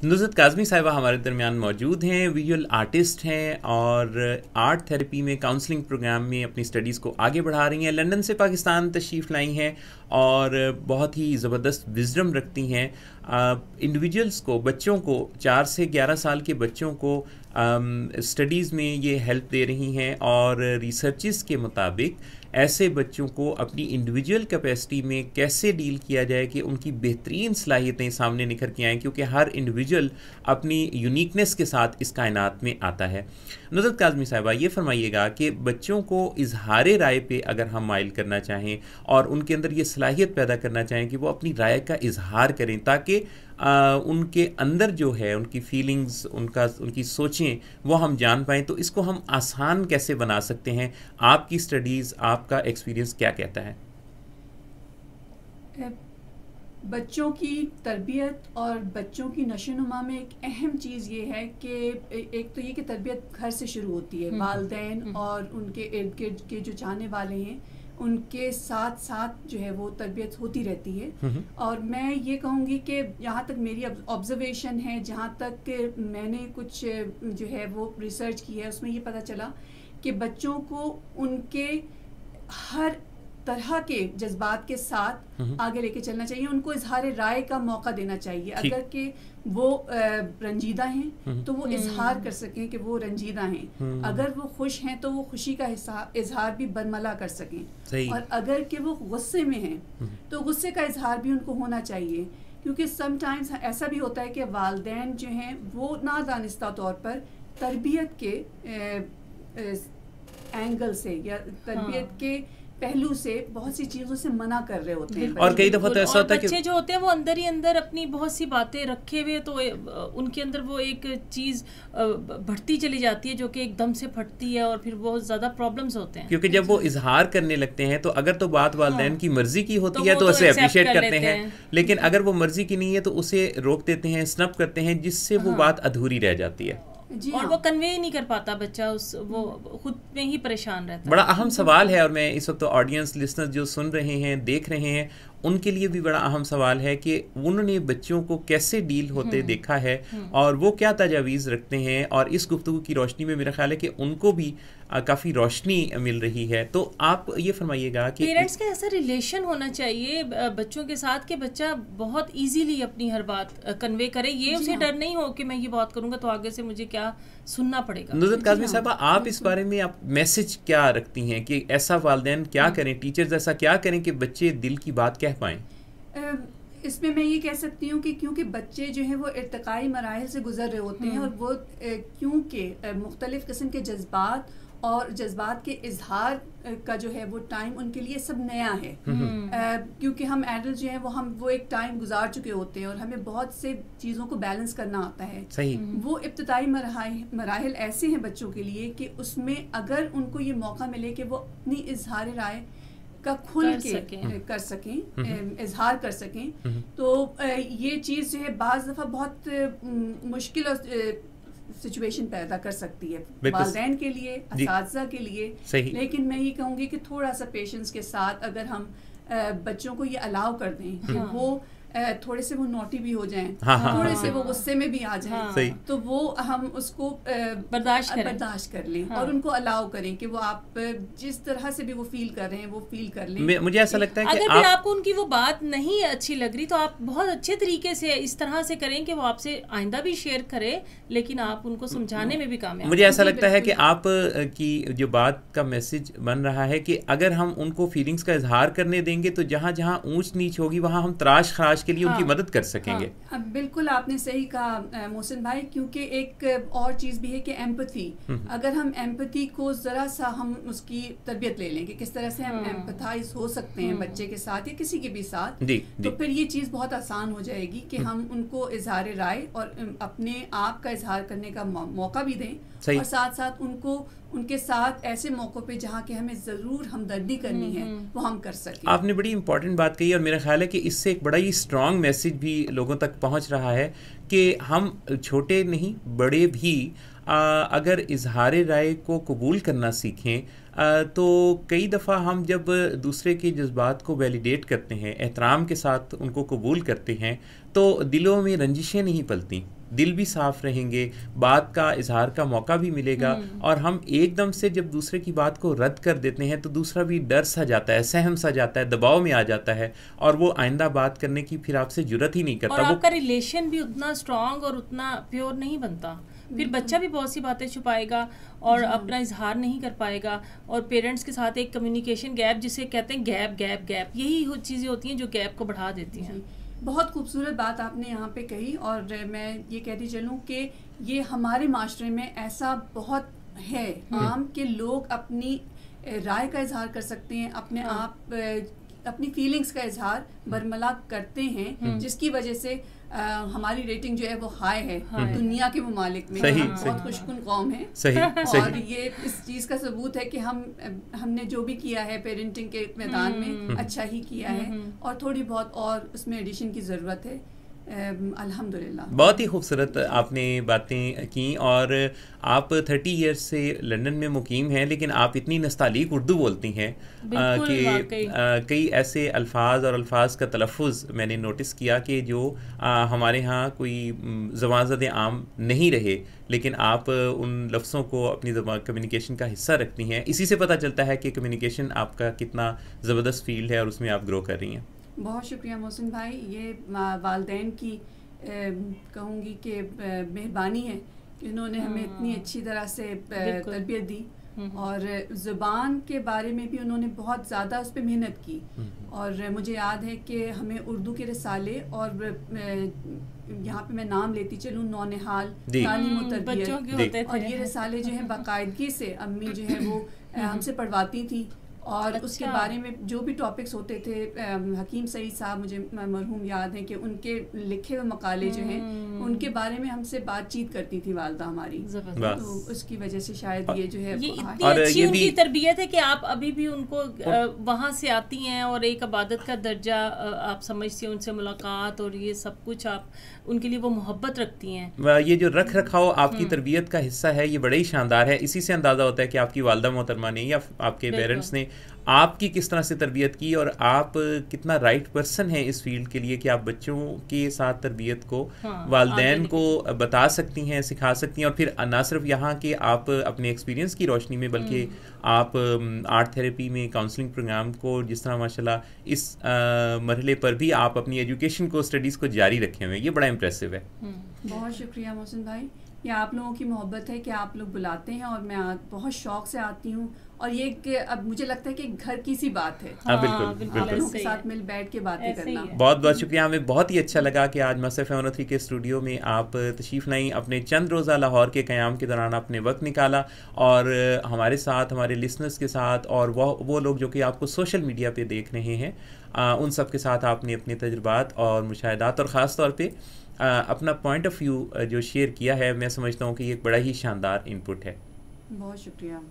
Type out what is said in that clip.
नुज़रत काज़मी साहिबा हमारे दरमियान मौजूद हैं, विजुअल आर्टिस्ट हैं और आर्ट थेरेपी में काउंसलिंग प्रोग्राम में अपनी स्टडीज़ को आगे बढ़ा रही हैं। लंदन से पाकिस्तान तशरीफ़ लाई हैं और बहुत ही ज़बरदस्त विज़डम रखती हैं। इंडिविजुअल्स को, बच्चों को, 4 से 11 साल के बच्चों को स्टडीज़ में ये हेल्प दे रही हैं और रिसर्चेस के मुताबिक ऐसे बच्चों को अपनी इंडिविजुअल कैपेसिटी में कैसे डील किया जाए कि उनकी बेहतरीन सलाहियतें सामने निखर के आएँ, क्योंकि हर इंडिविजुअल अपनी यूनिकनेस के साथ इस कायनात में आता है। नुज़रत काज़मी साहिबा, ये फरमाइएगा कि बच्चों को इजहार राय पे अगर हम माइल करना चाहें और उनके अंदर ये सलाहियत पैदा करना चाहें कि वो अपनी राय का इजहार करें, ताकि उनके अंदर जो है उनकी फीलिंग्स, उनकी सोचें वो हम जान पाएँ, तो इसको हम आसान कैसे बना सकते हैं? आपकी स्टडीज़, आपका एक्सपीरियंस क्या कहता है? बच्चों की तरबियत और बच्चों की नशोनुमा में एक अहम चीज़ ये है कि एक तो ये कि तरबियत घर से शुरू होती है। वालिदैन और उनके इर्द गिर्द के जो चाहने वाले हैं उनके साथ साथ जो है वो तरबियत होती रहती है। और मैं ये कहूँगी कि यहाँ तक मेरी ऑब्जर्वेशन है, जहाँ तक मैंने कुछ जो है वो रिसर्च की है, उसमें ये पता चला कि बच्चों को उनके हर तरह के जज्बात के साथ आगे लेके चलना चाहिए। उनको इजहार राय का मौका देना चाहिए। अगर कि वो रंजीदा हैं तो वो इजहार कर सकें कि वो रंजीदा हैं। अगर वो खुश हैं तो वो खुशी का इजहार भी बरमला कर सकें। और अगर कि वो गुस्से में हैं तो गुस्से का इजहार भी उनको होना चाहिए, क्योंकि समटाइम्स ऐसा भी होता है कि वालिदैन जो हैं वो नादानिस्ता तौर पर तरबियत के एंगल से या तरबियत के पहलू से बहुत सी चीजों से मना कर रहे होते हैं। और कई दफा तो ऐसा होता है कि बच्चे जो होते हैं वो अंदर ही अंदर अपनी बहुत सी बातें रखे हुए, तो उनके अंदर वो एक चीज बढ़ती चली जाती है जो कि एकदम से फटती है और फिर बहुत ज्यादा प्रॉब्लम्स होते हैं। क्योंकि जब वो इजहार करने लगते हैं तो अगर तो बात वालिदैन की मर्जी की होती है तो उसे अप्रिशिएट करते हैं, लेकिन अगर वो मर्जी की नहीं है तो उसे रोक देते हैं, स्नप करते हैं, जिससे वो बात अधूरी रह जाती है और वो कन्वे नहीं कर पाता बच्चा, वो खुद में ही परेशान रहता है। बड़ा अहम सवाल है और मैं इस वक्त ऑडियंस लिसनर्स जो सुन रहे हैं, देख रहे हैं, उनके लिए भी बड़ा अहम सवाल है कि उन्होंने बच्चों को कैसे डील होते देखा है और वो क्या तजावीज़ रखते हैं। और इस गुफ्तगू की रोशनी में मेरा ख्याल है कि उनको भी काफ़ी रोशनी मिल रही है। तो आप ये फरमाइएगा कि पेरेंट्स का ऐसा रिलेशन होना चाहिए बच्चों के साथ कि बच्चा बहुत इजीली अपनी हर बात कन्वे करे। ये उसे डर नहीं हो कि मैं ये बात करूंगा तो आगे से मुझे क्या सुनना पड़ेगा। नुज़रत काज़मी साहबा, आप इस बारे में आप मैसेज क्या रखती हैं कि ऐसा वालिदैन क्या करें, टीचर्स ऐसा क्या करें कि बच्चे दिल की बात कह पाएँ? इसमें मैं ये कह सकती हूँ कि क्योंकि बच्चे जो हैं वो इर्तिकाई मराहिल से गुजर रहे होते हैं और वो क्योंकि मुख्तलिफ किस्म के जज्बात और जज्बात के इजहार का जो है वो टाइम उनके लिए सब नया है। क्योंकि हम एडल्ट जो है वो एक टाइम गुजार चुके होते हैं और हमें बहुत से चीज़ों को बैलेंस करना आता है। सही। वो इब्तिदाई मराहिल ऐसे हैं बच्चों के लिए कि उसमें अगर उनको ये मौका मिले कि वो अपनी इजहार राय का खुल के कर सकें, इजहार कर सकें, तो ये चीज़ जो है बाज़ दफ़ा बहुत मुश्किल और सिचुएशन पैदा कर सकती है वालिदैन के लिए, असातिज़ा के लिए। लेकिन मैं ये कहूँगी कि थोड़ा सा पेशेंस के साथ अगर हम बच्चों को ये अलाउ कर दें कि वो थोड़े से वो नोटी भी हो जाएं, थोड़े से वो गुस्से में भी आ जाएं, तो वो हम उसको बर्दाश्त कर लें और उनको अलाउ करें कि वो आप जिस तरह से भी वो फील कर रहे हैं वो फील कर लें। मुझे ऐसा लगता है कि अगर आपको उनकी वो बात नहीं अच्छी लग रही तो आप बहुत अच्छे तरीके से इस तरह से करें कि वो आपसे आइंदा भी शेयर करे, लेकिन आप उनको समझाने में भी कामयाब। मुझे ऐसा लगता है कि आप की जो बात का मैसेज बन रहा है कि अगर हम उनको फीलिंग्स का इजहार करने देंगे तो जहाँ जहाँ ऊंच नीच होगी वहाँ हम तराश खराश के लिए उनकी मदद कर सकेंगे। बिल्कुल आपने सही कहा मोहसिन भाई, क्योंकि एक और चीज़ भी है कि एम्पैथी, अगर हम एम्पैथी को ज़रा सा हम उसकी तरबियत ले लें कि किस तरह से हम एम्पैथाइज हो सकते हैं बच्चे के साथ या किसी के भी साथ, तो फिर ये चीज़ बहुत आसान हो जाएगी कि हम उनको इजहार राय और अपने आप का इजहार करने का मौका भी दें और साथ साथ उनके साथ ऐसे मौक़ों पे जहाँ के हमें ज़रूर हमदर्दी करनी है वो हम कर सकें। आपने बड़ी इंपॉर्टेंट बात कही और मेरा ख्याल है कि इससे एक बड़ा ही स्ट्रॉन्ग मैसेज भी लोगों तक पहुँच रहा है कि हम छोटे नहीं बड़े भी अगर इजहार राय को कबूल करना सीखें तो कई दफ़ा हम जब दूसरे के जज्बात को वैलिडेट करते हैं, एहतराम के साथ उनको कबूल करते हैं, तो दिलों में रंजिशें नहीं पलती। दिल भी साफ रहेंगे, बात का इजहार का मौका भी मिलेगा। और हम एकदम से जब दूसरे की बात को रद्द कर देते हैं तो दूसरा भी डर सा जाता है, सहम सा जाता है, दबाव में आ जाता है और वो आइंदा बात करने की फिर आपसे जुर्रत ही नहीं करता। और आपका रिलेशन भी उतना स्ट्रांग और उतना प्योर नहीं बनता। फिर बच्चा भी बहुत सी बातें छुपाएगा और अपना इजहार नहीं कर पाएगा, और पेरेंट्स के साथ एक कम्युनिकेशन गैप, जिसे कहते हैं गैप, यही चीज़ें होती हैं जो गैप को बढ़ा देती हैं। बहुत खूबसूरत बात आपने यहाँ पे कही, और मैं ये कहती चलूँ कि ये हमारे माशरे में ऐसा बहुत है आम के लोग अपनी राय का इजहार कर सकते हैं, अपने आप अपनी फीलिंग्स का इजहार बरमला करते हैं, जिसकी वजह से हमारी रेटिंग जो है वो हाई है दुनिया के ममालिक में। बहुत खुशकुन कौम है और ये इस चीज़ का सबूत है कि हमने जो भी किया है पेरेंटिंग के मैदान में अच्छा ही किया है, और थोड़ी बहुत और उसमें एडिशन की ज़रूरत है। अल्हम्दुलिल्लाह। बहुत ही खूबसूरत आपने बातें की, और आप 30 ईयर्स से लंदन में मुकीम हैं, लेकिन आप इतनी नस्तालीक उर्दू बोलती हैं कि कई ऐसे अल्फाज और अल्फाज का तलफ़ुज़ मैंने नोटिस किया कि जो हमारे यहाँ कोई ज़बान आम नहीं रहे, लेकिन आप उन लफ्ज़ों को अपनी कम्युनिकेशन का हिस्सा रखती हैं। इसी से पता चलता है कि कम्युनिकेशन आपका कितना ज़बरदस्त फील्ड है और उसमें आप ग्रो कर रही हैं। बहुत शुक्रिया मोहसिन भाई, ये वालिदैन की कहूँगी कि मेहरबानी है कि उन्होंने हमें इतनी अच्छी तरह से तरबियत दी, और ज़ुबान के बारे में भी उन्होंने बहुत ज़्यादा उस पर मेहनत की। और मुझे याद है कि हमें उर्दू के रिसाले, और यहाँ पे मैं नाम लेती चलूँ, नौनिहाल तालीम और तरबियत, और ये रिसाले जो हैं बाकायदगी से अम्मी जो है वो हमसे पढ़वाती थी, और उसके बारे में जो भी टॉपिक्स होते थे, हकीम सईद साहब मुझे मरहूम याद है कि उनके लिखे हुए मकाले जो हैं उनके बारे में हमसे बातचीत करती थी वालदा हमारी, तो उसकी वजह से शायद ये जो है ये इतनी अच्छी उनकी तरबियत है कि आप अभी भी उनको वहाँ से आती हैं और एक इबादत का दर्जा आप समझती हैं, उनसे मुलाकात और ये सब कुछ आप उनके लिए वो मोहब्बत रखती हैं। ये जो रख रखाव आपकी तरबियत का हिस्सा है, ये बड़ा ही शानदार है। इसी से अंदाज़ा होता है कि आपकी वालदा मोहतरमा ने या आपके पेरेंट्स ने आपकी किस तरह से तरबियत की, और आप कितना राइट पर्सन हैं इस फील्ड के लिए कि आप बच्चों के साथ तरबियत को वालिदैन को बता सकती हैं, सिखा सकती हैं। और फिर ना सिर्फ यहाँ के आप अपने एक्सपीरियंस की रोशनी में, बल्कि आप आर्ट थेरेपी में काउंसलिंग प्रोग्राम को जिस तरह माशाल्लाह इस मरहले पर भी आप अपनी एजुकेशन को, स्टडीज़ को जारी रखे हुए हैं, ये बड़ा इम्प्रेसिव है। बहुत शुक्रिया मोहसिन भाई, ये आप लोगों की मोहब्बत है कि आप लोग बुलाते हैं और मैं बहुत शौक से आती हूँ, और ये अब मुझे लगता है कि घर की सी बात है। बिल्कुल आप लोगों के साथ मिल बैठ के बातें करना। बहुत बहुत शुक्रिया, हमें बहुत ही अच्छा लगा कि आज मसरफ़ 103 के स्टूडियो में आप तशरीफ़ लाई। अपने चंद रोज़ा लाहौर के क़याम के दौरान आपने वक्त निकाला, और हमारे साथ, हमारे लिसनर्स के साथ, और वो लोग जो कि आपको सोशल मीडिया पे देख रहे हैं, उन सब के साथ आपने अपने तजुर्बात और मुशाहिदात और ख़ास तौर पे अपना पॉइंट ऑफ व्यू जो शेयर किया है, मैं समझता हूँ कि ये एक बड़ा ही शानदार इनपुट है। बहुत शुक्रिया।